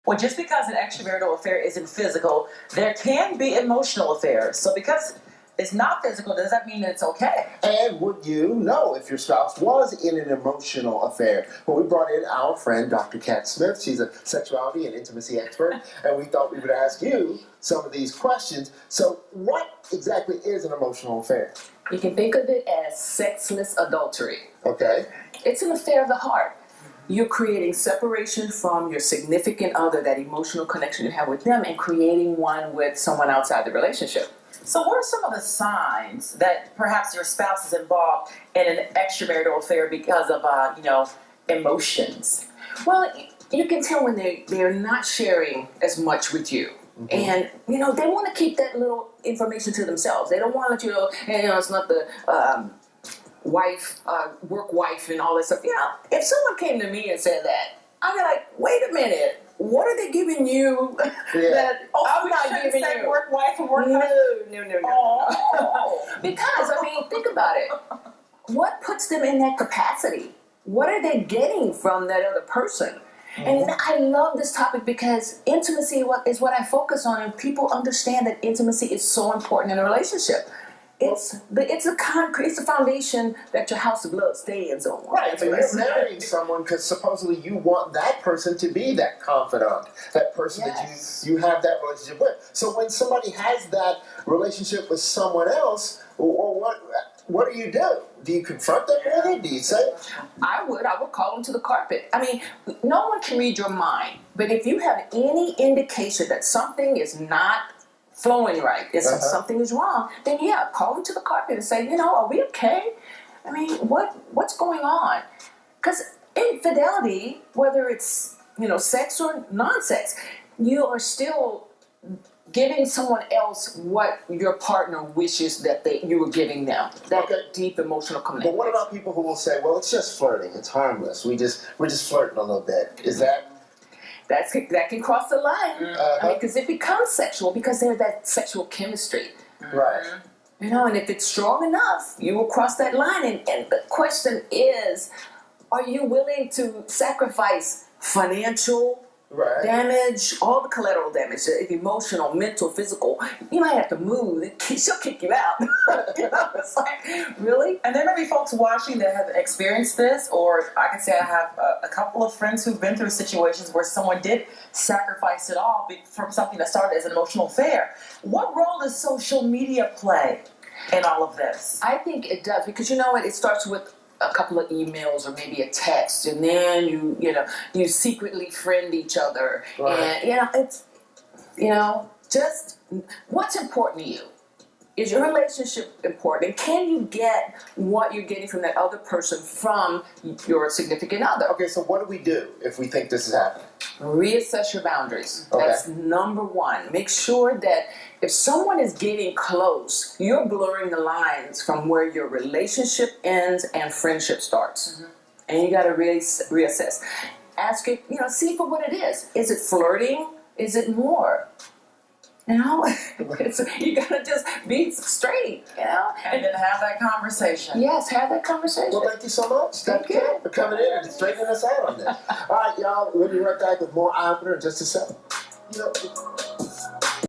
Well, just because an extramarital affair isn't physical, there can be emotional affairs. So because it's not physical, does that mean that it's okay? And would you know if your spouse was in an emotional affair? Well, we brought in our friend, Dr. Kat Smith. She's a sexuality and intimacy expert, and we thought we would ask you some of these questions. So what exactly is an emotional affair? You can think of it as sexless adultery. Okay. It's an affair of the heart. You're creating separation from your significant other, that emotional connection you have with them, and creating one with someone outside the relationship. So what are some of the signs that perhaps your spouse is involved in an extramarital affair because of, emotions? Well, you can tell when they're not sharing as much with you. Mm-hmm. And, they want to keep that little information to themselves. They don't want to let you know, hey, it's not the work wife and all that stuff. If someone came to me and said that, I'd be like, wait a minute. What are they giving you that I'm not giving you? Work wife and work No. Oh. Because, think about it. What puts them in that capacity? What are they getting from that other person? Mm-hmm. And I love this topic because intimacy is what I focus on, and people understand that intimacy is so important in a relationship. It's the foundation that your house of love stands on. Right, so you're marrying someone because supposedly you want that person to be that confidant, that person that you have that relationship with. So when somebody has that relationship with someone else, what do? Do you confront them with it? Do you say? I would call them to the carpet. No one can read your mind, but if you have any indication that something is not flowing right, something is wrong, then call them to the carpet and say, are we okay? What's going on? Because infidelity, whether it's sex or non-sex, you are still giving someone else what your partner wishes that you were giving them. That deep emotional commitment. But what about people who will say, well, it's just flirting, it's harmless, we're just flirting a little bit? Is that? That can cross the line. Because it becomes sexual because there's that sexual chemistry. Right. And if it's strong enough, you will cross that line. And the question is, are you willing to sacrifice financial damage, all the collateral damage, emotional, mental, physical? You might have to move. She'll kick you out. It's like, really? And there may be folks watching that have experienced this, or I can say I have a couple of friends who've been through situations where someone did sacrifice it all from something that started as an emotional affair. What role does social media play in all of this? I think it does, because it starts with a couple of emails or maybe a text, and then you secretly friend each other. Right. And it's just what's important to you. Is your relationship important? And can you get what you're getting from that other person from your significant other? Okay, so what do we do if we think this is happening? Reassess your boundaries. Okay. That's number one. Make sure that if someone is getting close, you're blurring the lines from where your relationship ends and friendship starts. Mm-hmm. And you got to really reassess. Ask it, see for what it is. Is it flirting? Is it more? You gotta just be straight, and then have that conversation. Yes, have that conversation. Well, thank you so much, Dr. Kat, for coming in and straightening us out on this. All right, y'all, we'll be right back with more eye opener in just a second.